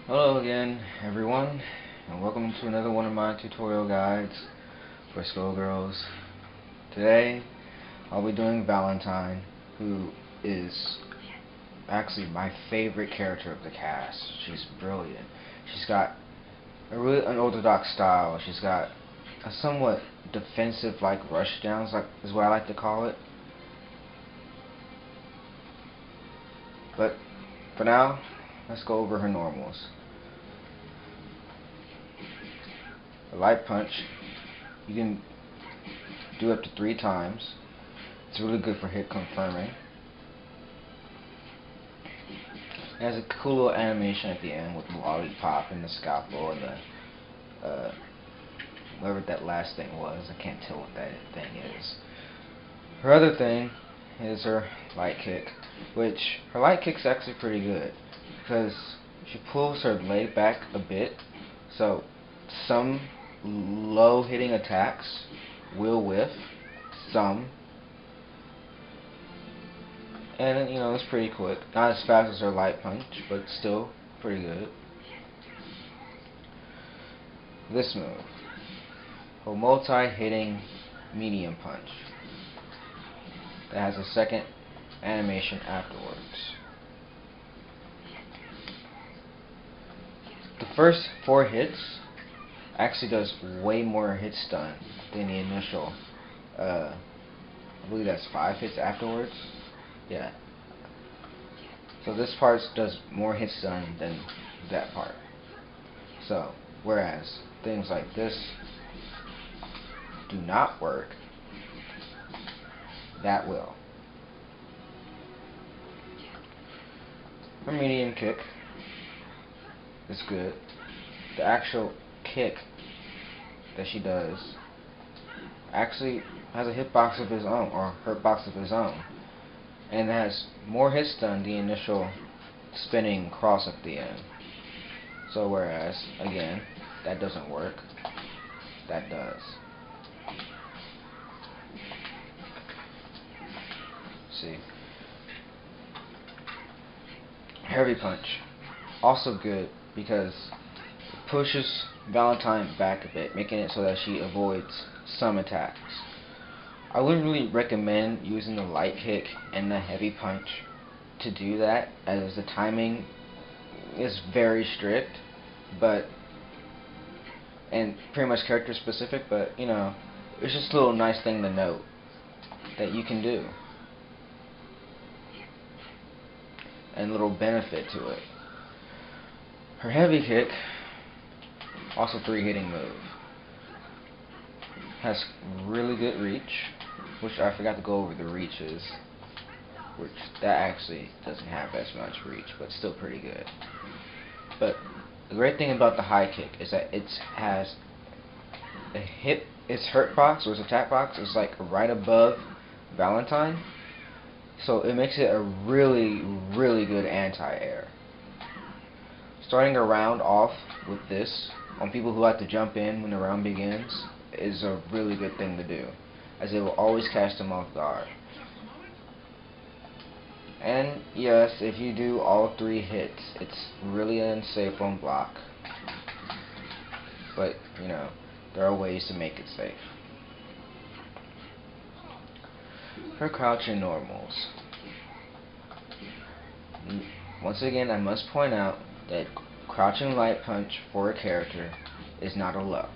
Hello again, everyone, and welcome to another one of my tutorial guides for Skullgirls. Today, I'll be doing Valentine, who is actually my favorite character of the cast. She's brilliant. She's got a really unorthodox style. She's got a somewhat defensive-like rush downs, like is what I like to call it. But for now, let's go over her normals. A light punch, you can do up to 3 times. It's really good for hit confirming. It has a cool little animation at the end with the lollipop and the scalpel and the whatever that last thing was. I can't tell what that thing is. Her other thing is her light kick, which her light kick's actually pretty good because she pulls her leg back a bit, so some low hitting attacks will whiff, some, and it's pretty quick. Not as fast as her light punch, but still pretty good. This move, a multi-hitting medium punch that has a second animation afterwards. The first 4 hits actually does way more hit stun than the initial. I believe that's 5 hits afterwards. Yeah. So this part does more hit stun than that part. So, whereas things like this do not work, that will. Her medium kick is good. The actual kick that she does actually has a hitbox of his own, or hurtbox of his own, and has more hit stun the initial spinning cross at the end. So whereas, again, that doesn't work, that does. See. Heavy punch. Also good because it pushes Valentine back a bit, making it so that she avoids some attacks. I wouldn't really recommend using the light kick and the heavy punch to do that, as the timing is very strict, and pretty much character specific, but it's just a little nice thing to note that you can do, and a little benefit to it. Her heavy kick, also 3 hitting move, has really good reach, which I forgot to go over the reaches, which that actually doesn't have as much reach, but still pretty good. But the great thing about the high kick is that it has its hurt box, or its attack box, is like right above Valentine, so it makes it a really, really good anti-air. Starting a round off with this on people who like to jump in when the round begins is a really good thing to do, as it will always catch them off guard. And yes, if you do all 3 hits, it's really unsafe on block, but there are ways to make it safe. Her crouching normals. Once again, I must point out that crouching light punch for a character is not a low.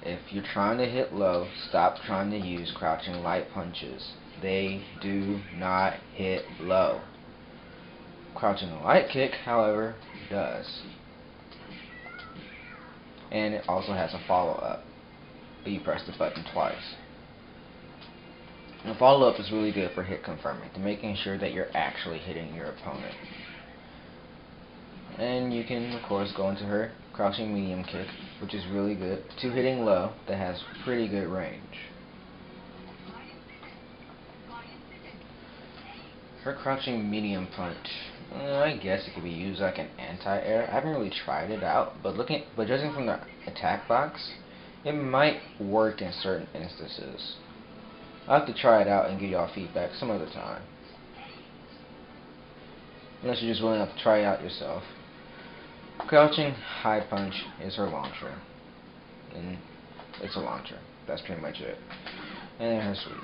If you're trying to hit low, stop trying to use crouching light punches. They do not hit low. Crouching light kick, however, does. And it also has a follow-up, but you press the button twice. And the follow-up is really good for hit confirming, to making sure that you're actually hitting your opponent. And you can, of course, go into her crouching medium kick, which is really good, to hitting low, that has pretty good range. Her crouching medium punch, I guess it could be used like an anti-air. I haven't really tried it out, but judging from the attack box, it might work in certain instances. I'll have to try it out and give y'all feedback some other time. unless you're just willing to try it out yourself. Crouching high punch is her launcher, and it's a launcher. That's pretty much it. And then her sweep.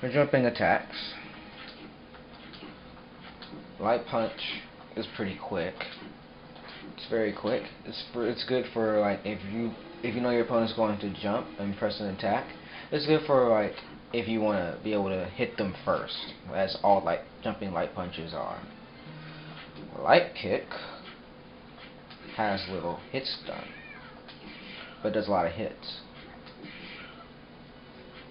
Her jumping attacks. Light punch is pretty quick. It's very quick. It's good for like if you know your opponent's going to jump and press an attack. It's good for like if you want to be able to hit them first, as all like jumping light punches are. Light kick has little hit stun, but does a lot of hits.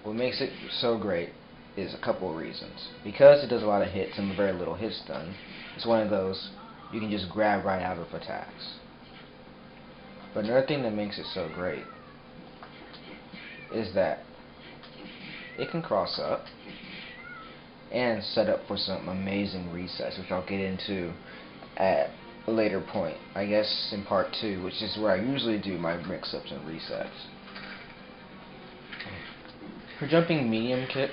What makes it so great is a couple of reasons. Because it does a lot of hits and very little hit stun, it's one of those you can just grab right out of attacks. But another thing that makes it so great is that it can cross up and set up for some amazing resets, which I'll get into at a later point, I guess in part 2, which is where I usually do my mix-ups and resets. Her jumping medium kick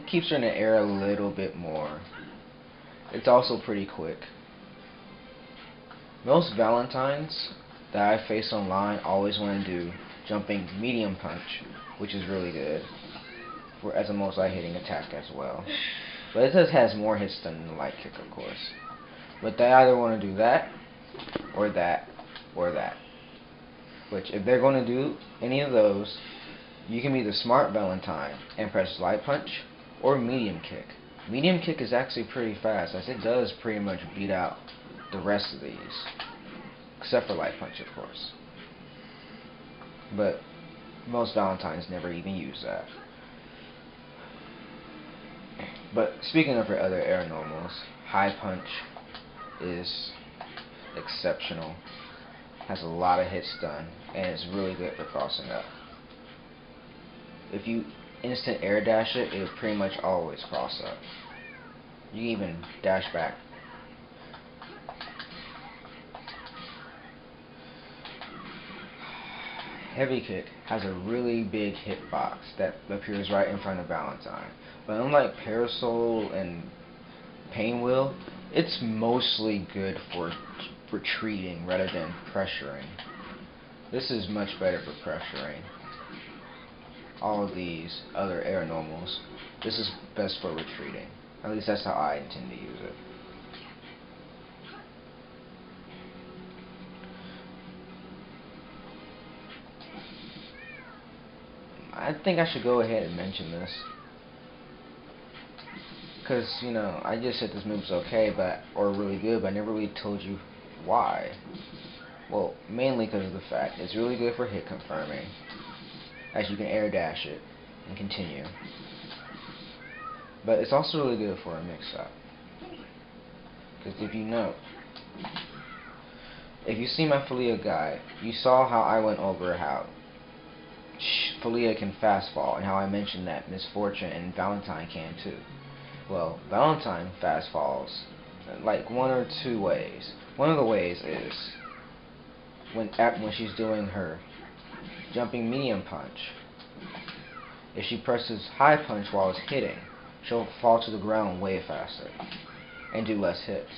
keeps her in the air a little bit more. It's also pretty quick. Most Valentines that I face online always want to do jumping medium punch, which is really good for as a most light hitting attack as well. But it just has more hits than the light kick, of course. But they either want to do that, or that, or that. Which, if they're going to do any of those, you can be the smart Valentine and press light punch or medium kick. Medium kick is actually pretty fast, as it does pretty much beat out the rest of these, except for light punch, of course. But most Valentines never even use that. But speaking of her other air normals, high punch is exceptional. Has a lot of hit stun, and it's really good for crossing up. If you instant air dash it, it'll pretty much always cross up. You can even dash back. Heavy kick has a really big hitbox that appears right in front of Valentine. But unlike Parasol and Painwheel, it's mostly good for retreating rather than pressuring. This is much better for pressuring. All of these other air normals, this is best for retreating. At least that's how I intend to use it. I think I should go ahead and mention this, because, you know, I just said this move's okay, or really good, but I never really told you why. Well, mainly because of the fact it's really good for hit confirming, as you can air dash it and continue. But it's also really good for a mix-up, because if you know, if you see my Filia guide, you saw how I went over how Filia can fast fall, and how I mentioned that Miss Fortune and Valentine can too. Well, Valentine fast falls like one or two ways. One of the ways is when she's doing her jumping medium punch. If she presses high punch while it's hitting, she'll fall to the ground way faster and do less hits.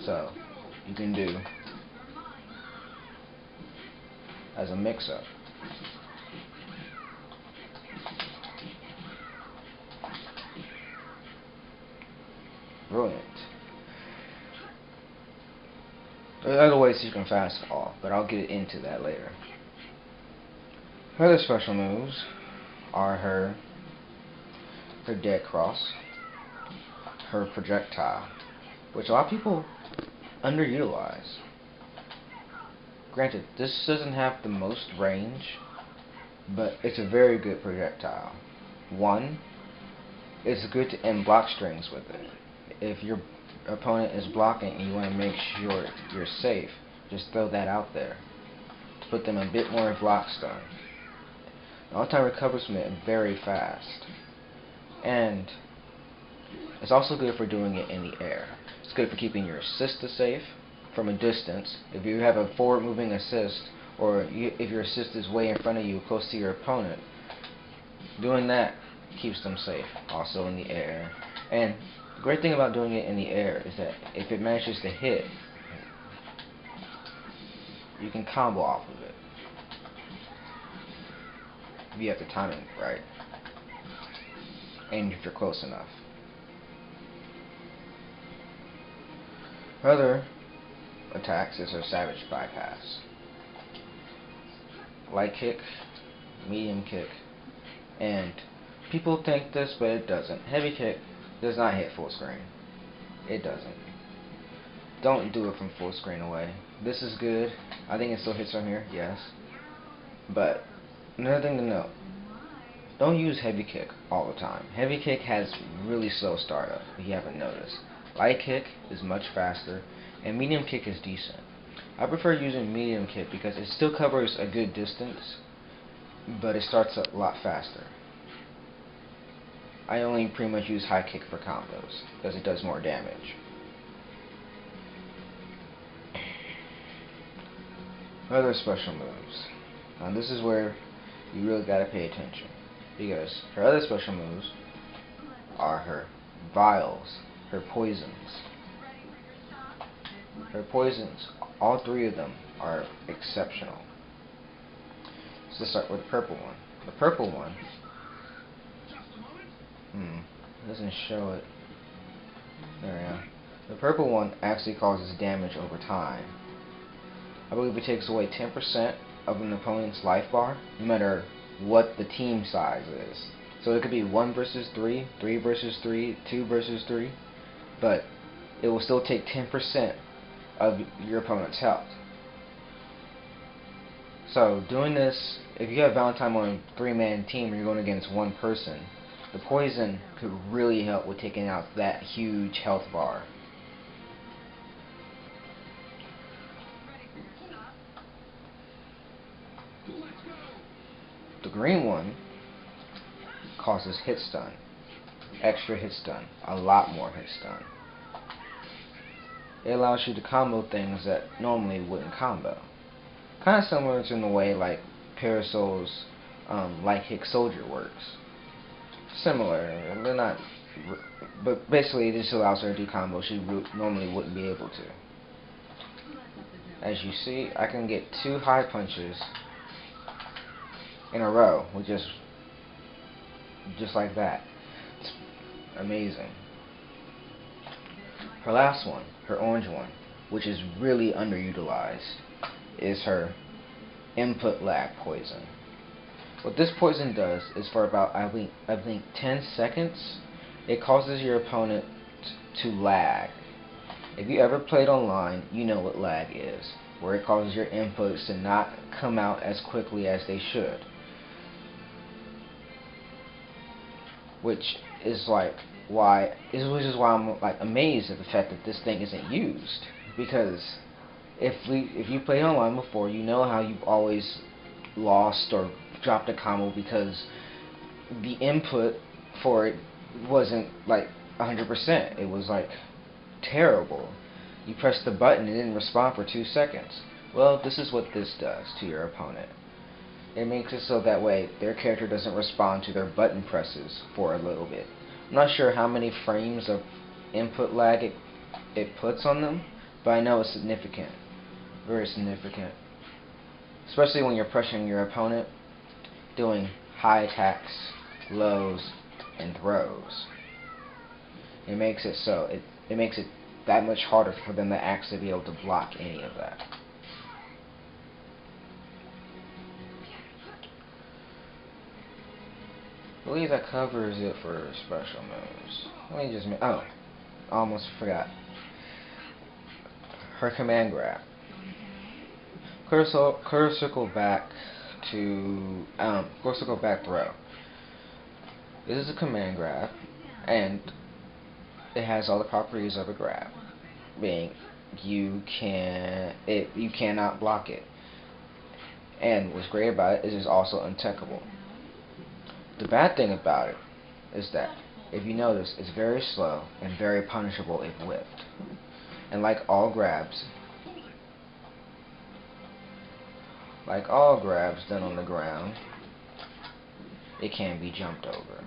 So you can do as a mix-up. Brilliant. There are other ways you can fast fall, but I'll get into that later. Her other special moves are her dead cross, her projectile, which a lot of people underutilize. Granted, this doesn't have the most range, but it's a very good projectile. One, it's good to end block strings with it. If your opponent is blocking and you want to make sure you're safe, just throw that out there to put them a bit more block stun. All-time recovers from it very fast, and it's also good for doing it in the air. It's good for keeping your assist safe from a distance. If you have a forward moving assist, or if your assist is way in front of you close to your opponent, Doing that keeps them safe, also in the air. And the great thing about doing it in the air is that if it manages to hit, you can combo off of it. If you have the timing right, and if you're close enough. Other attacks is her Savage Bypass. Light kick, medium kick, and people think this, but it doesn't. Heavy kick does not hit full screen. It doesn't. Don't do it from full screen away. This is good. I think it still hits from here, yes. But another thing to note, don't use heavy kick all the time. Heavy kick has really slow startup, if you haven't noticed. Light kick is much faster, and medium kick is decent. I prefer using medium kick because it still covers a good distance, but it starts a lot faster. I only pretty much use high kick for combos, because it does more damage. Other special moves. Now this is where you really gotta pay attention, because her other special moves are her vials, her poisons. Her poisons, all three of them are exceptional. So let's start with the purple one. The purple one, doesn't show it. There we go. The purple one actually causes damage over time. I believe it takes away 10% of an opponent's life bar, no matter what the team size is. So it could be 1 versus 3, 3 versus 3, 2 versus 3, but it will still take 10% of your opponent's health. So doing this, if you have Valentine on a 3-man team and you're going against one person, the poison could really help with taking out that huge health bar. The green one causes hit stun, extra hit stun, a lot more hit stun. It allows you to combo things that normally wouldn't combo. Kind of similar to in the way like Parasol's light kick soldier works. Similar, they're not, but basically it just allows her to do combos she normally wouldn't be able to. As you see, I can get 2 high punches in a row with just like that. It's amazing. Her last one, her orange one, which is really underutilized, is her input lag poison. What this poison does is for about I think 10 seconds, it causes your opponent to lag. If you ever played online, you know what lag is, where it causes your inputs to not come out as quickly as they should. Which is why I'm like amazed at the fact that this thing isn't used, because if you played online before, you know how you've always lost or dropped a combo because the input for it wasn't like 100%. It was like terrible. You pressed the button and it didn't respond for 2 seconds. Well, this is what this does to your opponent. It makes it so that way their character doesn't respond to their button presses for a little bit. I'm not sure how many frames of input lag it puts on them, but I know it's significant. Very significant. Especially when you're pressuring your opponent, doing high attacks, lows, and throws. It makes it so it makes it that much harder for them to actually be able to block any of that. I believe that covers it for special moves. Let me just I almost forgot. Her command grab. Quarter circle back throw. This is a command grab, and it has all the properties of a grab, being you cannot block it, and what's great about it is it's also untechable. The bad thing about it is that if you notice, it's very slow and very punishable if whiffed, and like all grabs done on the ground, it can be jumped over.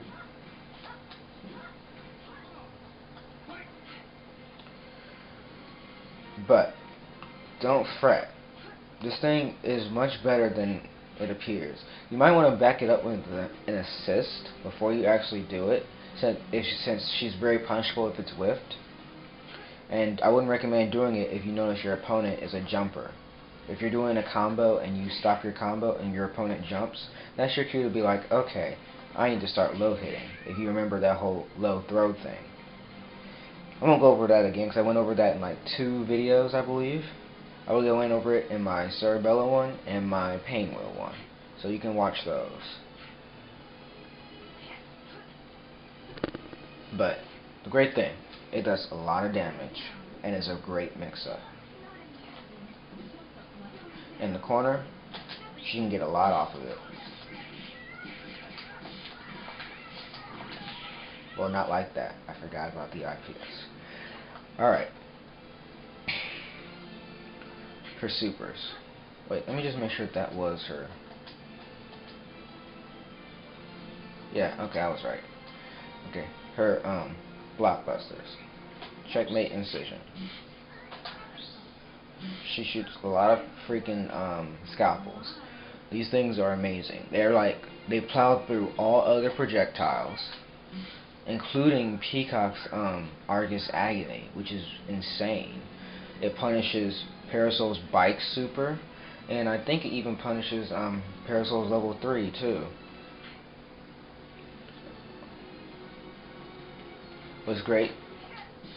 But don't fret. This thing is much better than it appears. You might want to back it up with an assist before you actually do it, since she's very punishable if it's whiffed. And I wouldn't recommend doing it if you notice your opponent is a jumper. If you're doing a combo and you stop your combo and your opponent jumps, that's your cue to be like, okay, I need to start low hitting, if you remember that whole low throw thing. I won't go over that again because I went over that in like 2 videos, I believe. I will go in over it in my Cerebella one and my Painwheel one, so you can watch those. But the great thing, it does a lot of damage and is a great mix-up. In the corner, she can get a lot off of it. Well, not like that. I forgot about the IPS. Alright. Her supers. Wait, let me just make sure that was her. Yeah, okay, I was right. Okay, her blockbusters. Checkmate Incision. She shoots a lot of freaking scalpels. These things are amazing. They plow through all other projectiles, including Peacock's Argus Agony, which is insane. It punishes Parasol's Bike Super, and I think it even punishes Parasol's level 3 too. What's great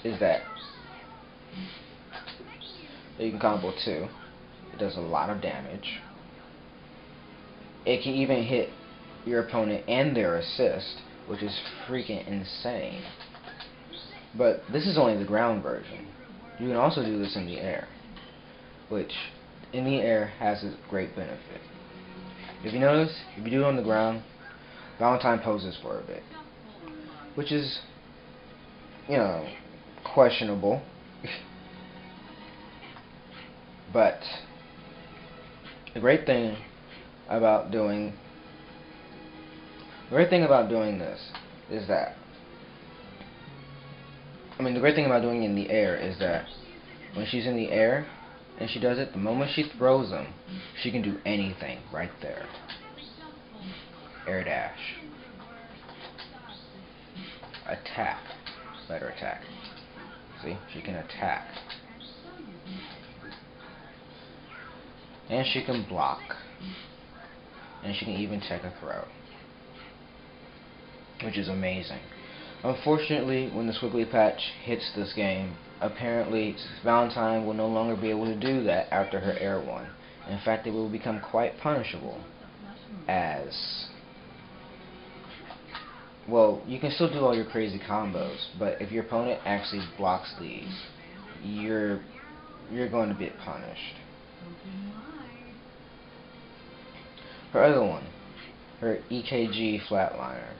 is that you can combo 2. It does a lot of damage. It can even hit your opponent and their assist, which is freaking insane. But this is only the ground version. You can also do this in the air, which in the air has a great benefit. If you notice, if you do it on the ground, Valentine poses for a bit, which is, you know, questionable. But the great thing about doing this is that, the great thing about doing it in the air is that when she's in the air and she does it, the moment she throws them, she can do anything right there. Air dash. Attack. Better attack. See? She can attack. And she can block. And she can even take a throw. Which is amazing. Unfortunately, when the Squiggly patch hits this game, apparently Valentine will no longer be able to do that after her air one. In fact, it will become quite punishable. As, well, you can still do all your crazy combos, but if your opponent actually blocks these, you're going to get punished. Her other one, her EKG Flatliner.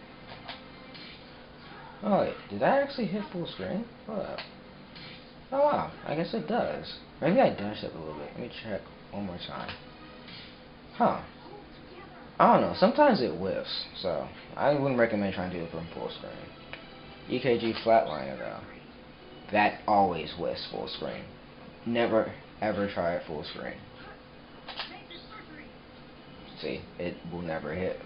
Oh wait, did that actually hit full screen? Hold up. Oh wow, I guess it does. Maybe I dashed it a little bit. Let me check one more time. Huh. I don't know, sometimes it whiffs, so I wouldn't recommend trying to do it from full screen. EKG Flatliner though, that always whiffs full screen. Never ever try it full screen. See, it will never hit.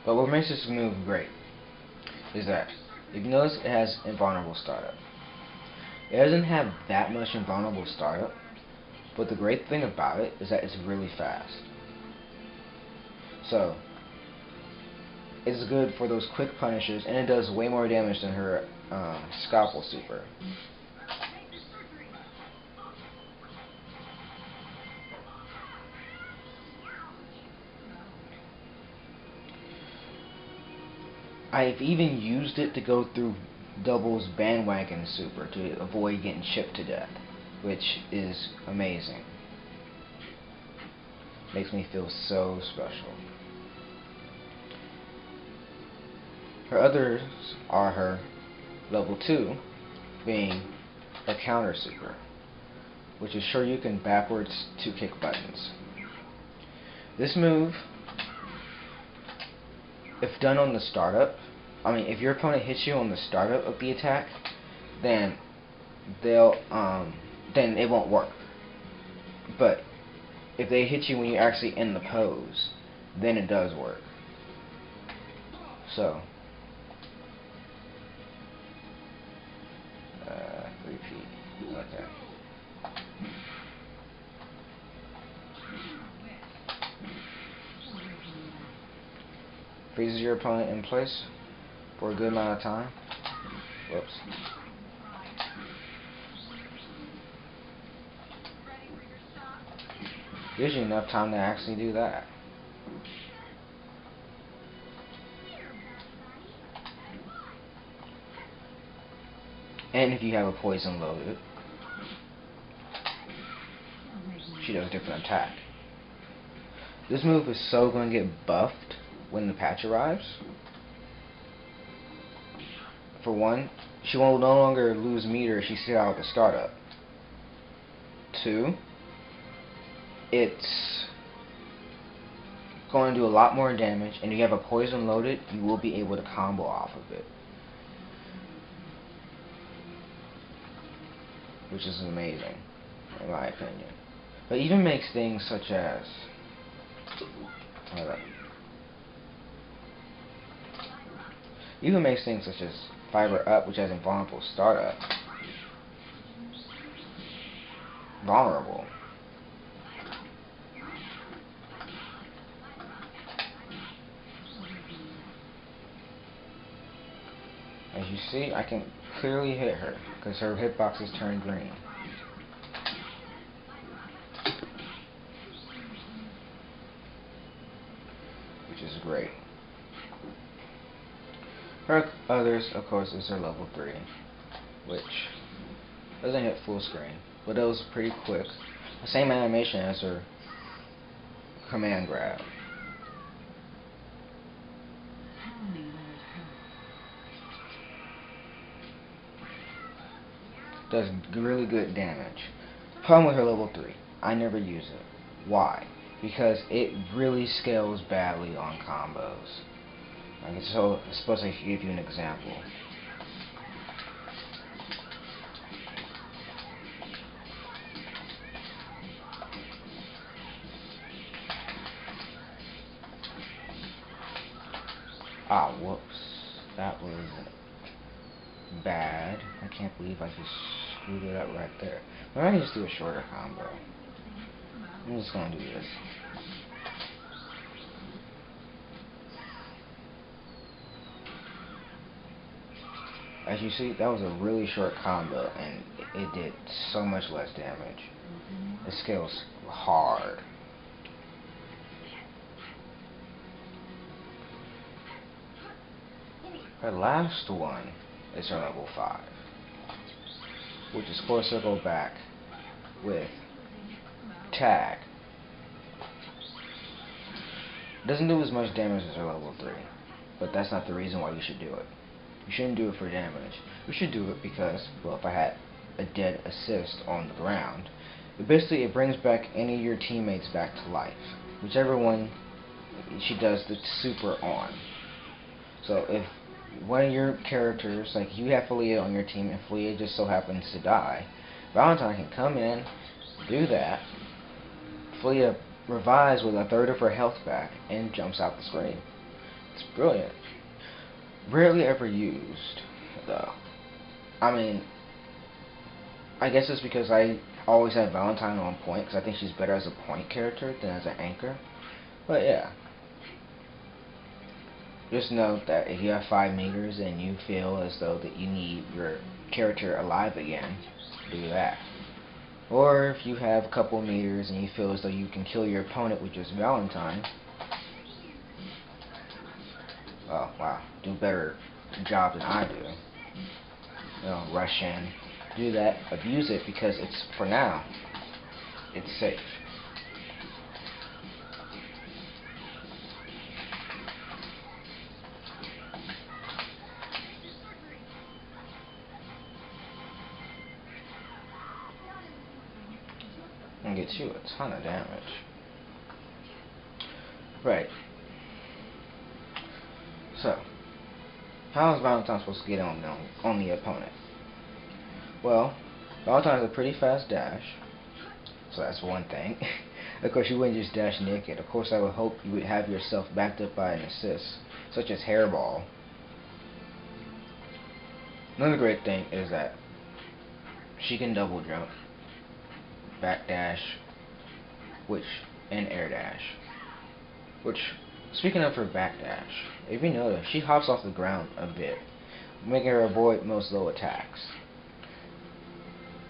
But what makes this move great is that, if you notice, it has invulnerable startup. It doesn't have that much invulnerable startup, but the great thing about it is that it's really fast. So, it's good for those quick punishes, and it does way more damage than her Scalpel Super. I've even used it to go through Double's Bandwagon Super to avoid getting chipped to death, which is amazing. Makes me feel so special. Her others are her level 2, being a counter super, which is Shoryuken backwards 2 kick buttons. This move if done on the startup, I mean, if your opponent hits you on the startup of the attack, then then it won't work. But if they hit you when you're actually in the pose, then it does work. So, repeat. Okay. Freezes your opponent in place for a good amount of time. Whoops. Gives you enough time to actually do that. And if you have a poison loaded, she does a different attack. This move is so going to get buffed when the patch arrives. For one, she will no longer lose meter if she's still out of the startup. 2, it's going to do a lot more damage, and if you have a poison loaded, you will be able to combo off of it, which is amazing, in my opinion. But even makes things such as Fiber Up, which has invulnerable startup, vulnerable. As you see, I can clearly hit her because her hitboxes turn green. Which is great. Her others, of course, is her level 3, which doesn't hit full screen, but it was pretty quick. The same animation as her command grab. Does really good damage. Problem with her level 3, I never use it. Why? Because it really scales badly on combos. So, I suppose I should give you an example. Ah, whoops. That was bad. I can't believe I just screwed it up right there. But I can just do a shorter combo. I'm just gonna do this. As you see, that was a really short combo, and it did so much less damage. It scales hard. Her last one is her level 5, which is Core Circle back with Tag. Doesn't do as much damage as her level 3, but that's not the reason why you should do it. You shouldn't do it for damage. You should do it because, well, if I had a dead assist on the ground, basically it brings back any of your teammates back to life. Whichever one she does the super on. So if one of your characters, like you have Felia on your team, and Felia just so happens to die, Valentine can come in, do that. Felia revives with a third of her health back and jumps out the screen. It's brilliant. Rarely ever used, though. I mean, I guess it's because I always have Valentine on point, because I think she's better as a point character than as an anchor. But yeah. Just note that if you have 5 meters and you feel as though that you need your character alive again, do that. Or if you have a couple meters and you feel as though you can kill your opponent with just Valentine, oh wow, do better job than I do. You know, rush in, do that, abuse it because it's, for now, it's safe. And gets you a ton of damage. Right. So, how is Valentine supposed to get on the opponent? Well, Valentine has a pretty fast dash, so that's one thing. Of course, you wouldn't just dash naked. Of course, I would hope you would have yourself backed up by an assist, such as Hairball. Another great thing is that she can double jump, backdash, and air dash. Which, speaking of her backdash, if you notice, she hops off the ground a bit, making her avoid most low attacks.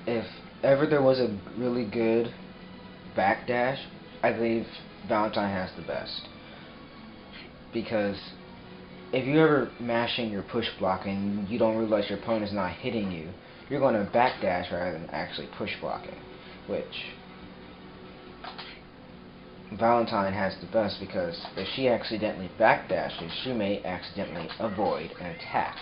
If ever there was a really good backdash, I believe Valentine has the best. Because if you ever mashing your push block and you don't realize your opponent is not hitting you, you're going to backdash rather than actually push blocking, which Valentine has the best, because if she accidentally backdashes, she may accidentally avoid an attack.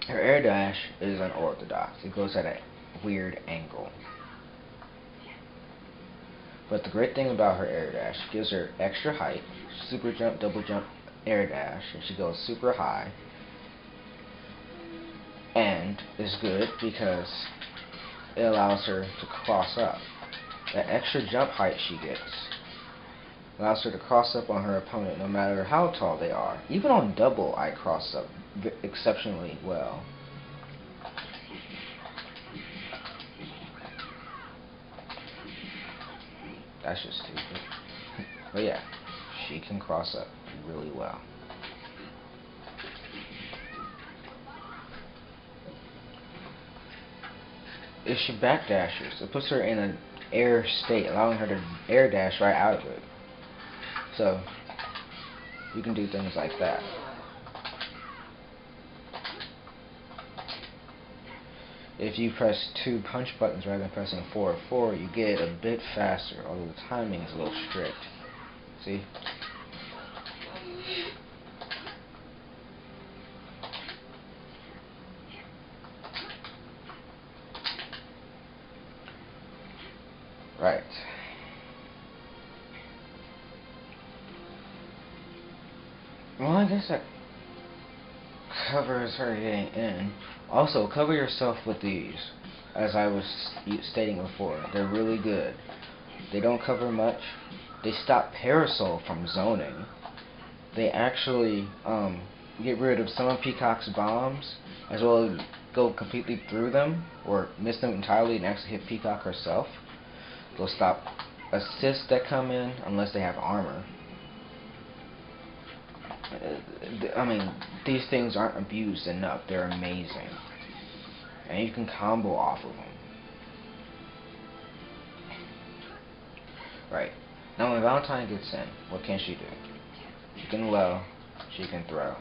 Her air dash is unorthodox. It goes at a weird angle. But the great thing about her air dash, gives her extra height, super jump, double jump, air dash, and she goes super high. And is good because it allows her to cross up. That extra jump height she gets allows her to cross up on her opponent no matter how tall they are. Even on double, I cross up exceptionally well. That's just stupid. But yeah, she can cross up really well. If she backdashes, it puts her in an air state, allowing her to air dash right out of it. So, you can do things like that. If you press 2 punch buttons rather than pressing 4 or 4, you get it a bit faster, although the timing is a little strict. See? Right. Well, I guess that covers her getting in. Also, cover yourself with these. As I was stating before, they're really good. They don't cover much. They stop Parasol from zoning. They actually get rid of some of Peacock's bombs, as well as go completely through them, or miss them entirely and actually hit Peacock herself. They'll stop assists that come in unless they have armor. I mean, these things aren't abused enough. They're amazing. And you can combo off of them. Right. Now when Valentine gets in, what can she do? She can low. She can throw.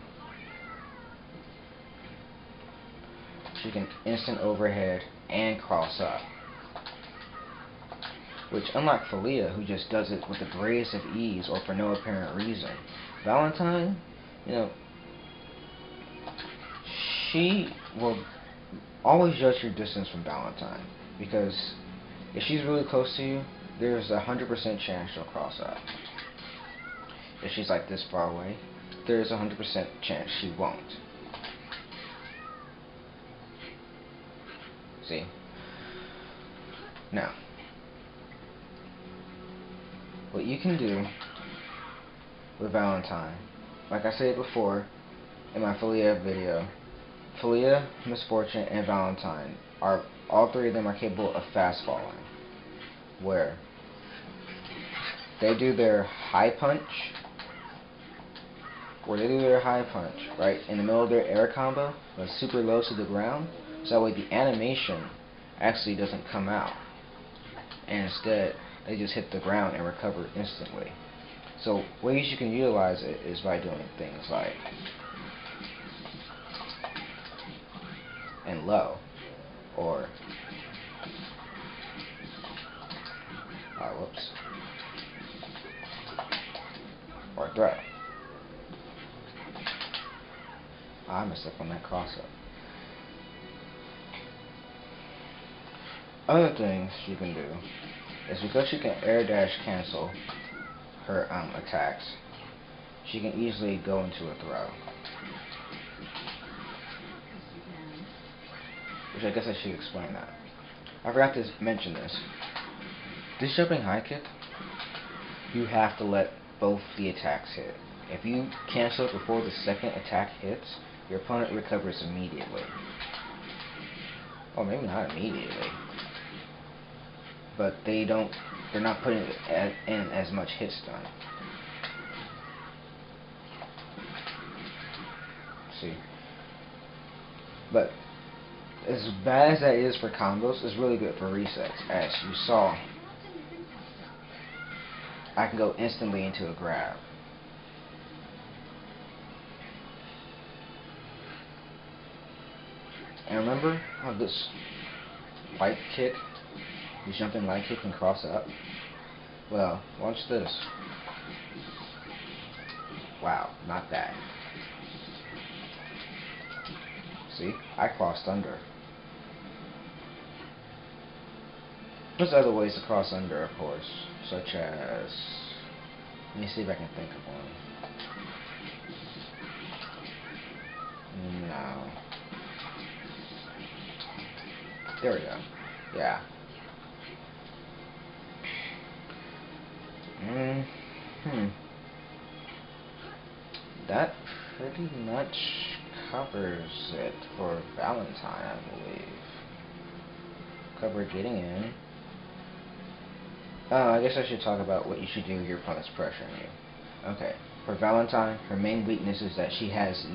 She can instant overhead and cross up. Which, unlike Falia, who just does it with the greatest of ease or for no apparent reason, Valentine, you know, she will always judge your distance from Valentine, because if she's really close to you, there's a 100% chance she'll cross up. If she's like this far away, there's a 100% chance she won't. See? Now, what you can do with Valentine, like I said before in my Falia video, Falia, Misfortune, and Valentine are all three of them are capable of fast falling, where they do their high punch, right in the middle of their air combo, but super low to the ground, so that way the animation actually doesn't come out, and instead they just hit the ground and recover instantly. So ways you can utilize it is by doing things like and low, or whoops, or throw. I messed up on that cross up. Other things you can do is, because she can air dash cancel her attacks, she can easily go into a throw. Which I guess I should explain that. I forgot to mention this. This jumping high kick, you have to let both the attacks hit. If you cancel it before the second attack hits, your opponent recovers immediately. Or maybe not immediately. But they're not putting in as much hit stun. See? But as bad as that is for combos, it's really good for resets. As you saw, I can go instantly into a grab. And remember how this light kick, this jumping light kick can cross up? Well, watch this. Wow, not that. See? I crossed under. There's other ways to cross under, of course, such as... Let me see if I can think of one. No. There we go. Yeah. That pretty much covers it for Valentine, I believe. Cover getting in. I guess I should talk about what you should do if your opponent's pressuring you. Okay. For Valentine, her main weakness is that she has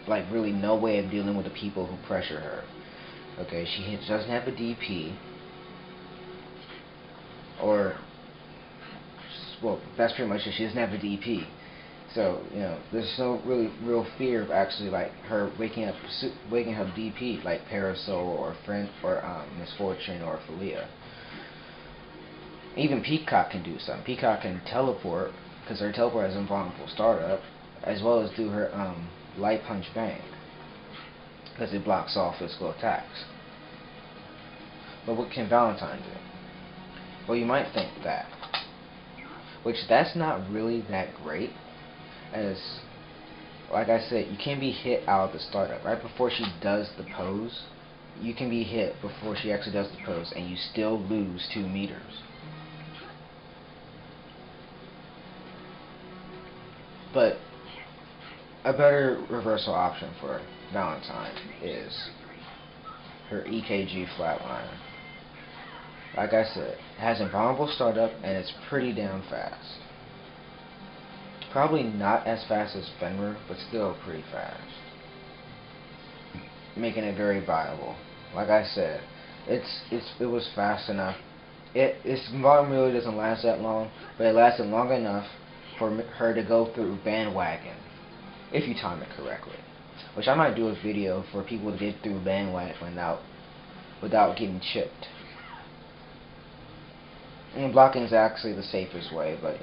like really no way of dealing with the people who pressure her. Okay, she doesn't have a DP, or, well, that's pretty much it. She doesn't have a DP, so there's no real fear of actually like her waking up DP like Parasol or Misfortune or Philia. Even Peacock can do something. Peacock can teleport because her teleport has invulnerable startup, as well as do her light punch bang because it blocks all physical attacks. But what can Valentine do? Well, you might think that. Which, that's not really that great, as, like I said, you can be hit out of the startup. Right before she does the pose, you can be hit before she actually does the pose, and you still lose 2 meters. But a better reversal option for Valentine is her EKG flatliner. Like I said, it has invulnerable startup and it's pretty damn fast. Probably not as fast as Fenrir, but still pretty fast, making it very viable. Like I said, it was fast enough. Its vulnerability doesn't last that long, but it lasted long enough for her to go through bandwagon, if you time it correctly. Which I might do a video for people to get through bandwagon without getting chipped. And blocking is actually the safest way, but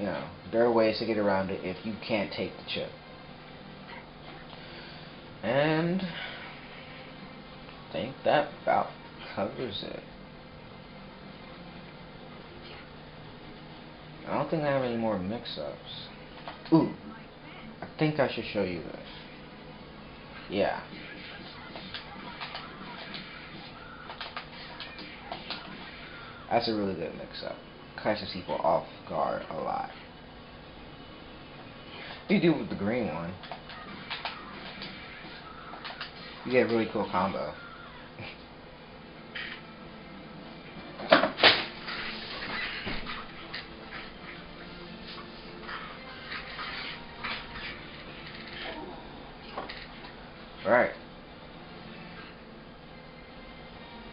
there are ways to get around it if you can't take the chip. And I think that about covers it. I don't think I have any more mix-ups. Ooh, I think I should show you this. Yeah. That's a really good mix-up. Catches people off guard a lot. If you do it with the green one, you get a really cool combo. Alright.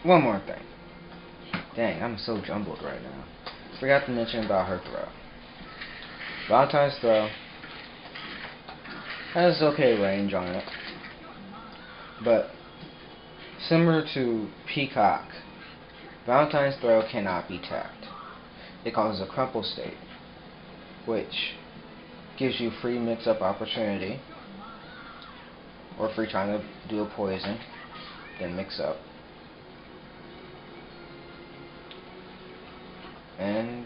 One more thing. Dang, I'm so jumbled right now. Forgot to mention about her throw. Valentine's throw has okay range on it, but similar to Peacock, Valentine's throw cannot be tapped. It causes a crumple state, which gives you free mix-up opportunity, or free trying to do a poison, then mix up. And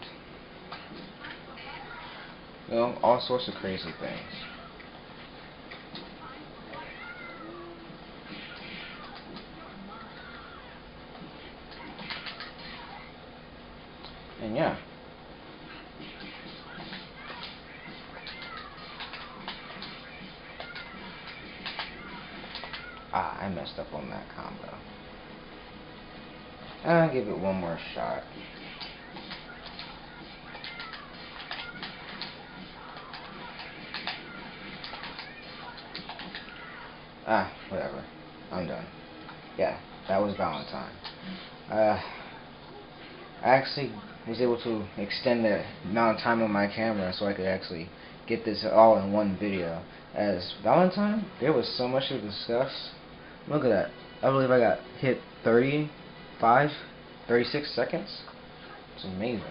all sorts of crazy things. And yeah. I messed up on that combo. I'll give it one more shot. Whatever. I'm done. Yeah, that was Valentine. I actually was able to extend the amount of time on my camera so I could actually get this all in one video. As Valentine, there was so much to discuss. Look at that. I believe I got hit 36 seconds. It's amazing.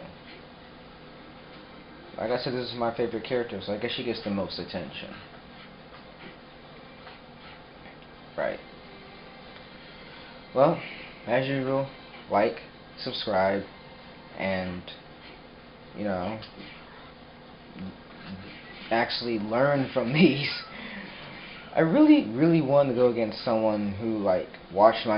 Like I said, this is my favorite character, so I guess she gets the most attention. Right. Well, as usual, like, subscribe, and, you know, actually learn from these. I really want to go against someone who, like, watched my